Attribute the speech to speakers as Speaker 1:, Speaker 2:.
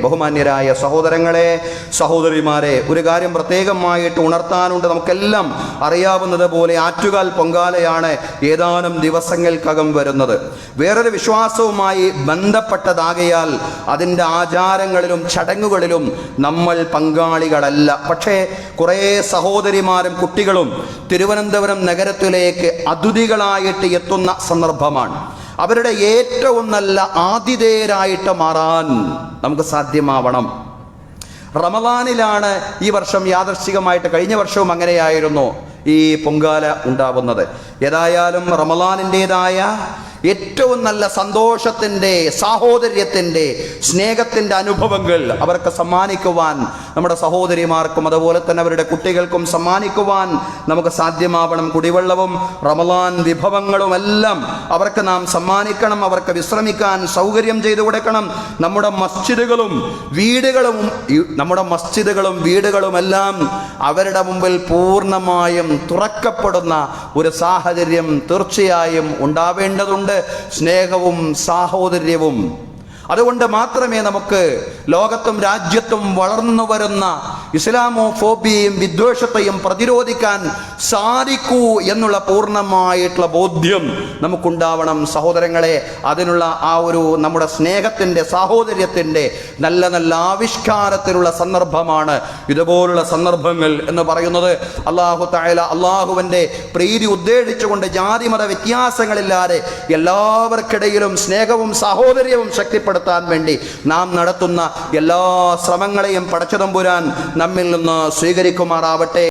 Speaker 1: ബഹുമാന്യരായ സഹോദരങ്ങളെ, സഹോദരിമാരെ, ഒരു കാര്യം പ്രത്യേകമായിട്ട് ഉണർത്താനുണ്ട്. നമുക്കെല്ലാം അറിയാവുന്നത് പോലെ ആറ്റുകാൽ പൊങ്കാലയാണ് ഏതാനും ദിവസങ്ങൾക്കകം വരുന്നത്. വേറൊരു വിശ്വാസവുമായി ബന്ധപ്പെട്ടതാകയാൽ അതിൻ്റെ ആചാരങ്ങളിലും ചടങ്ങുകളിലും നമ്മൾ പങ്കാളികളല്ല. പക്ഷേ കുറേ സഹോദരിമാരും കുട്ടികളും തിരുവനന്തപുരം നഗരത്തിലേക്ക് അതിഥികളായിട്ട് എത്തുന്ന സന്ദർഭമാണ്. അവരുടെ ഏറ്റവും നല്ല ആതിഥേയരായിട്ട് മാറാൻ നമുക്ക് സാധ്യമാവണം. റമദാനിലാണ് ഈ വർഷം യാദൃശ്ചികമായിട്ട്, കഴിഞ്ഞ വർഷവും അങ്ങനെയായിരുന്നു ഈ പൊങ്കാല ഉണ്ടാവുന്നത്. ഏതായാലും റമദാനിൻ്റെതായ ഏറ്റവും നല്ല സന്തോഷത്തിൻ്റെ, സാഹോദര്യത്തിൻ്റെ, സ്നേഹത്തിൻ്റെ അനുഭവങ്ങൾ അവർക്ക് സമ്മാനിക്കുവാൻ, നമ്മുടെ സഹോദരിമാർക്കും അതുപോലെ തന്നെ അവരുടെ കുട്ടികൾക്കും സമ്മാനിക്കുവാൻ നമുക്ക് സാധ്യമാവണം. കുടിവെള്ളവും റമദാൻ വിഭവങ്ങളും എല്ലാം അവർക്ക് നാം സമ്മാനിക്കണം. അവർക്ക് വിശ്രമിക്കാൻ സൗകര്യം ചെയ്തു കൊടുക്കണം. നമ്മുടെ മസ്ജിദുകളും വീടുകളുമെല്ലാം അവരുടെ മുമ്പിൽ പൂർണ്ണമായും തുറക്കപ്പെടുന്ന ഒരു സാഹചര്യം തീർച്ചയായും ഉണ്ടാവേണ്ടതുണ്ട്. സ്നേഹവും സാഹോദര്യവും. അതുകൊണ്ട് മാത്രമേ നമുക്ക് ലോകത്തും രാജ്യത്തും വളർന്നു വരുന്ന ഇസ്ലാമോഫോബിയയും വിദ്വേഷത്തെയും പ്രതിരോധിക്കാൻ സാധിക്കൂ എന്നുള്ള പൂർണ്ണമായിട്ടുള്ള ബോധ്യം നമുക്കുണ്ടാവണം സഹോദരങ്ങളെ. അതിനുള്ള ആ ഒരു നമ്മുടെ സ്നേഹത്തിൻ്റെ, സാഹോദര്യത്തിൻ്റെ നല്ല നല്ല ആവിഷ്കാരത്തിലുള്ള സന്ദർഭമാണ് ഇതുപോലുള്ള സന്ദർഭങ്ങൾ എന്ന് പറയുന്നത്. അല്ലാഹു തആല അള്ളാഹുവിൻ്റെ പ്രീതി ഉദ്ദേശിച്ചുകൊണ്ട് ജാതിമത വ്യത്യാസങ്ങളില്ലാതെ എല്ലാവർക്കിടയിലും സ്നേഹവും സാഹോദര്യവും ശക്തിപ്പെടുത്താൻ വേണ്ടി നാം നടത്തുന്ന എല്ലാ ശ്രമങ്ങളെയും പടച്ചതമ്പുരാൻ നമ്മിൽ നിന്ന് സ്വീകരിക്കുമാറാവട്ടെ.